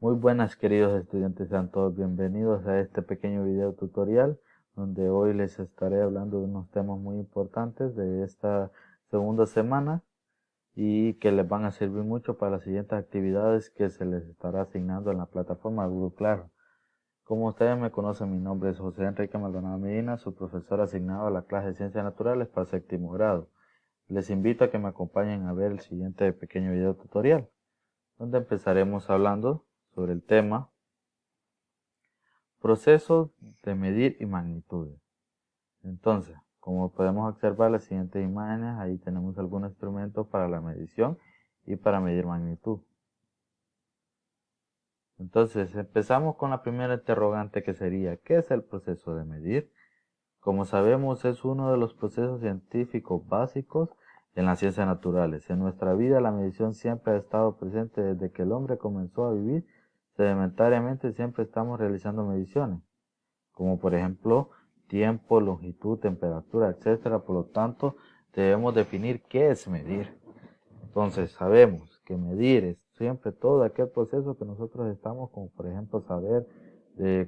Muy buenas, queridos estudiantes, sean todos bienvenidos a este pequeño video tutorial donde hoy les estaré hablando de unos temas muy importantes de esta segunda semana y que les van a servir mucho para las siguientes actividades que se les estará asignando en la plataforma Google Classroom. Como ustedes me conocen, mi nombre es José Enrique Maldonado Medina, su profesor asignado a la clase de Ciencias Naturales para séptimo grado. Les invito a que me acompañen a ver el siguiente pequeño video tutorial, donde empezaremos hablando sobre el tema procesos de medir y magnitudes. Entonces, como podemos observar las siguientes imágenes, ahí tenemos algunos instrumentos para la medición y para medir magnitud. Entonces, empezamos con la primera interrogante que sería, ¿qué es el proceso de medir? Como sabemos, es uno de los procesos científicos básicos en las ciencias naturales. En nuestra vida, la medición siempre ha estado presente desde que el hombre comenzó a vivir. Sedimentariamente siempre estamos realizando mediciones, como por ejemplo tiempo, longitud, temperatura, etcétera. Por lo tanto, debemos definir qué es medir. Entonces, sabemos que medir es siempre todo aquel proceso que nosotros estamos, como por ejemplo saber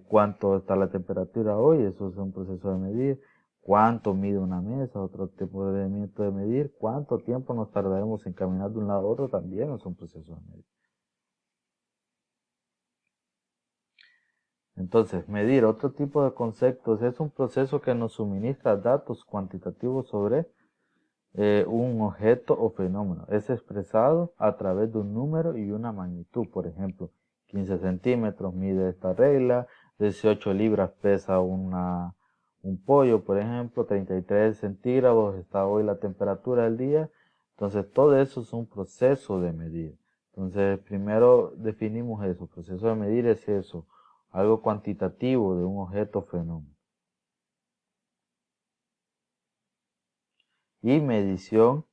cuánto está la temperatura hoy, eso es un proceso de medir. Cuánto mide una mesa, otro tipo de medimiento de medir. Cuánto tiempo nos tardaremos en caminar de un lado a otro, también es un proceso de medir. Entonces, medir otro tipo de conceptos es un proceso que nos suministra datos cuantitativos sobre un objeto o fenómeno. Es expresado a través de un número y una magnitud. Por ejemplo, 15 centímetros mide esta regla, 18 libras pesa un pollo, por ejemplo, 33 centígrados está hoy la temperatura del día. Entonces, todo eso es un proceso de medir. Entonces, primero definimos eso. Proceso de medir es eso, algo cuantitativo de un objeto o fenómeno. Y medición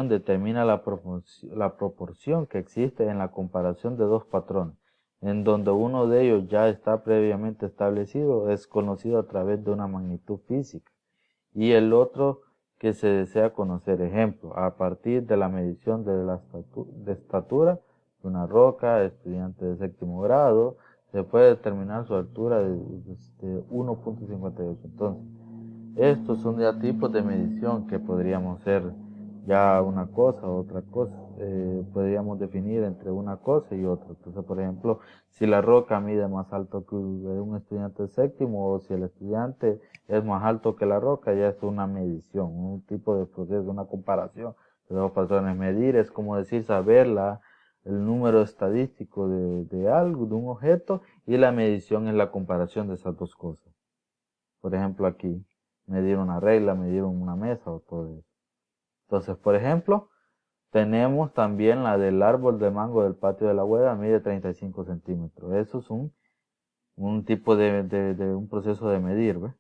determina la proporción que existe en la comparación de dos patrones, en donde uno de ellos ya está previamente establecido, es conocido a través de una magnitud física, y el otro que se desea conocer. Ejemplo, a partir de la medición de la estatura de una roca, estudiante de séptimo grado, se puede determinar su altura de 1.58. Entonces, estos son ya tipos de medición que podríamos hacer ya una cosa, otra cosa. Podríamos definir entre una cosa y otra. Entonces, por ejemplo, si la roca mide más alto que un estudiante de séptimo, o si el estudiante es más alto que la roca, ya es una medición, un tipo de proceso, una comparación de dos patrones. Medir es como decir saber el número estadístico de algo, de un objeto, y la medición es la comparación de esas dos cosas. Por ejemplo, aquí, medir una regla, medir una mesa o todo eso. Entonces, por ejemplo, tenemos también la del árbol de mango del patio de la abuela, mide 35 centímetros. Eso es un tipo de un proceso de medir, ¿ve?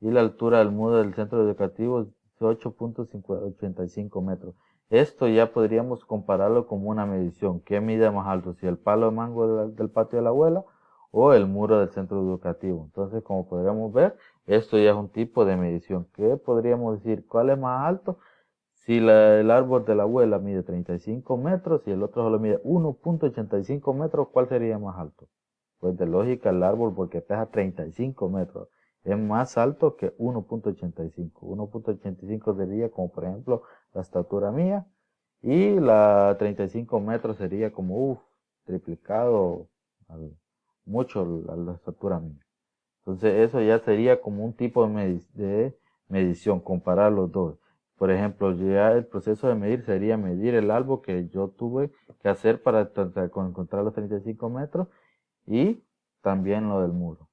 Y la altura del muro del centro educativo es 8.85 metros. Esto ya podríamos compararlo como una medición. ¿Qué mide más alto? Si el palo de mango del patio de la abuela o el muro del centro educativo. Entonces, como podríamos ver, esto ya es un tipo de medición. ¿Qué podríamos decir? ¿Cuál es más alto? Si el árbol de la abuela mide 35 metros y el otro solo mide 1.85 metros, ¿cuál sería más alto? Pues de lógica el árbol, porque pesa 35 metros, es más alto que 1.85. 1.85 sería como por ejemplo la estatura mía, y la 35 metros sería como triplicado mucho la estatura mía. Entonces eso ya sería como un tipo de medición, comparar los dos. Por ejemplo, ya el proceso de medir sería medir el árbol que yo tuve que hacer para encontrar los 35 metros, y también lo del muro.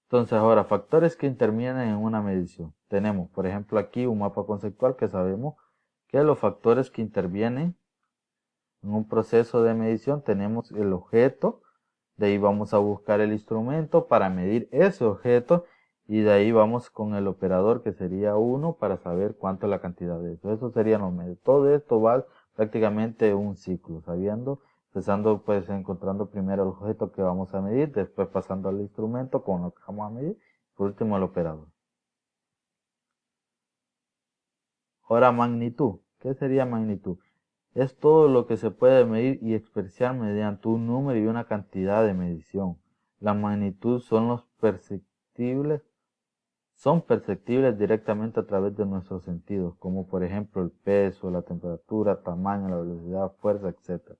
Entonces ahora, factores que intervienen en una medición. Tenemos, por ejemplo, aquí un mapa conceptual que sabemos que los factores que intervienen en un proceso de medición, tenemos el objeto, de ahí vamos a buscar el instrumento para medir ese objeto, y de ahí vamos con el operador que sería 1 para saber cuánto es la cantidad de eso. Eso serían los medios. Todo esto va prácticamente un ciclo, empezando pues encontrando primero el objeto que vamos a medir, después pasando al instrumento con lo que vamos a medir, por último el operador. Ahora magnitud. ¿Qué sería magnitud? Es todo lo que se puede medir y expresar mediante un número y una cantidad de medición. La magnitud son perceptibles directamente a través de nuestros sentidos, como por ejemplo el peso, la temperatura, tamaño, la velocidad, fuerza, etc.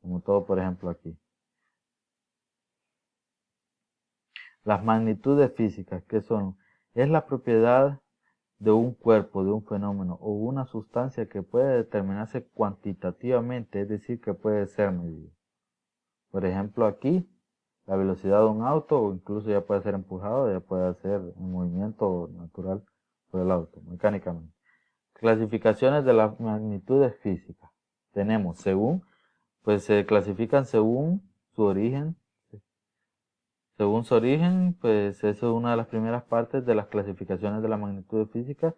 Como todo por ejemplo aquí. Las magnitudes físicas, ¿qué son? Es la propiedad de un cuerpo, de un fenómeno o una sustancia que puede determinarse cuantitativamente, es decir, que puede ser medido. Por ejemplo, aquí, la velocidad de un auto, o incluso ya puede ser empujado, ya puede ser un movimiento natural por el auto, mecánicamente. Clasificaciones de las magnitudes físicas. Tenemos pues se clasifican según su origen. Según su origen, pues eso es una de las primeras partes de las clasificaciones de las magnitudes físicas.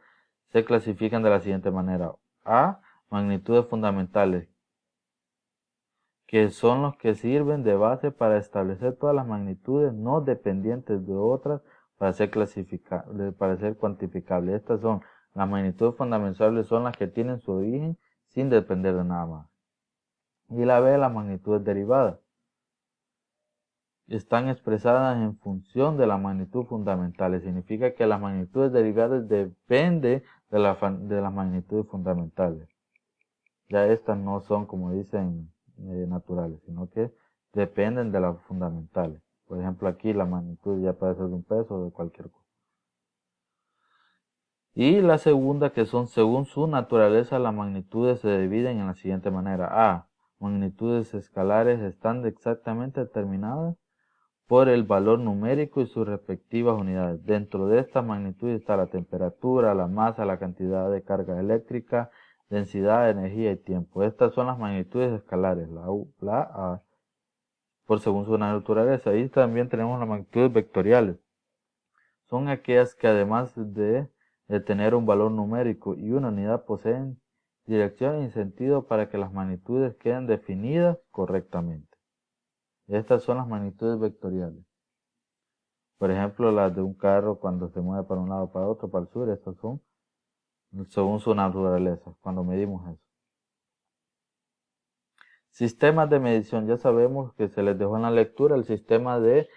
Se clasifican de la siguiente manera. A, magnitudes fundamentales, que son los que sirven de base para establecer todas las magnitudes no dependientes de otras para ser cuantificables. Estas son las magnitudes fundamentales, son las que tienen su origen sin depender de nada más. Y la B, las magnitudes derivadas. Están expresadas en función de la magnitud fundamental. Significa que las magnitudes derivadas dependen de las magnitudes fundamentales. Ya estas no son, como dicen, naturales, sino que dependen de las fundamentales. Por ejemplo, aquí la magnitud ya puede ser de un peso o de cualquier cosa. Y la segunda, que son según su naturaleza, las magnitudes se dividen en la siguiente manera. A, magnitudes escalares están exactamente determinadas por el valor numérico y sus respectivas unidades. Dentro de esta magnitud está la temperatura, la masa, la cantidad de carga eléctrica, densidad, energía y tiempo. Estas son las magnitudes escalares, la A, por según su naturaleza. Ahí también tenemos las magnitudes vectoriales. Son aquellas que además de tener un valor numérico y una unidad poseen dirección y sentido para que las magnitudes queden definidas correctamente. Estas son las magnitudes vectoriales. Por ejemplo, las de un carro cuando se mueve para un lado, para otro, para el sur, estas son según su naturaleza, cuando medimos eso. Sistemas de medición, ya sabemos que se les dejó en la lectura el sistema de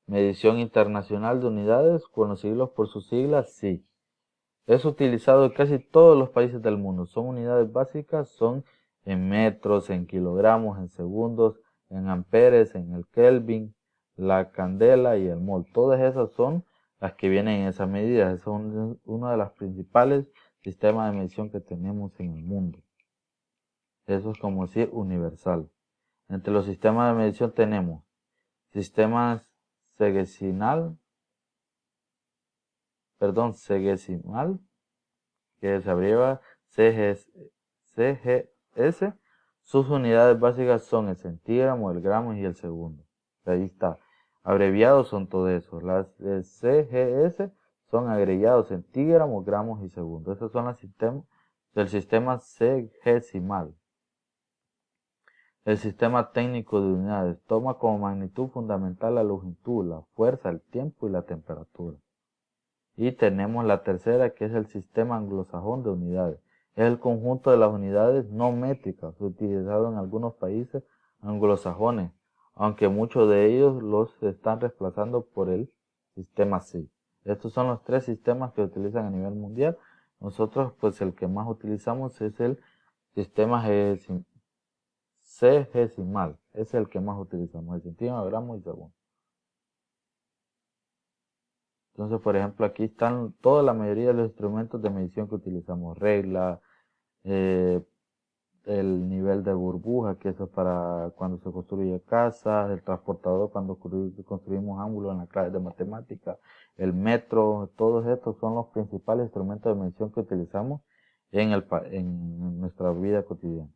medición internacional de unidades, conocidos por sus siglas SI. Es utilizado en casi todos los países del mundo. Son unidades básicas, son en metros, en kilogramos, en segundos, en amperes, en el Kelvin, la candela y el mol. Todas esas son las que vienen en esas medidas. Son uno de los principales sistemas de medición que tenemos en el mundo. Eso es como decir universal. Entre los sistemas de medición tenemos sistemas segesimal, que se abreva CGS. Sus unidades básicas son el centígramo, el gramo y el segundo. Ahí está. Abreviados son todo eso. Las CGS son agregados centígramos, gramos y segundos. Esos son los sistemas del sistema segesimal. El sistema técnico de unidades toma como magnitud fundamental la longitud, la fuerza, el tiempo y la temperatura. Y tenemos la tercera, que es el sistema anglosajón de unidades. Es el conjunto de las unidades no métricas utilizado en algunos países anglosajones, aunque muchos de ellos los están reemplazando por el sistema SI. Estos son los tres sistemas que utilizan a nivel mundial. Nosotros, pues el que más utilizamos es el sistema segesimal. Es el que más utilizamos, el centímetro, gramo y segundo. Entonces, por ejemplo, aquí están toda la mayoría de los instrumentos de medición que utilizamos. Regla, el nivel de burbuja, que eso es para cuando se construye casas, el transportador cuando construimos ángulos en la clase de matemática, el metro, todos estos son los principales instrumentos de medición que utilizamos en nuestra vida cotidiana.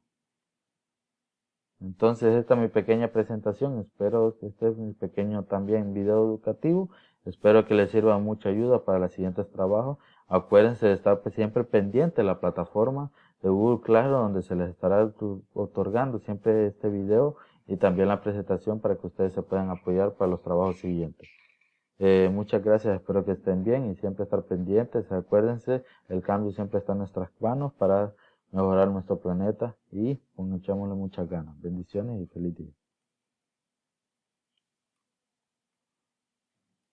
Entonces, esta es mi pequeña presentación. Espero que este es mi pequeño también video educativo. Espero que les sirva mucha ayuda para los siguientes trabajos. Acuérdense de estar siempre pendiente de la plataforma de Google Classroom, donde se les estará otorgando siempre este video y también la presentación para que ustedes se puedan apoyar para los trabajos siguientes. Muchas gracias, espero que estén bien y siempre estar pendientes. Acuérdense, el cambio siempre está en nuestras manos para mejorar nuestro planeta y echémosle muchas ganas. Bendiciones y feliz día.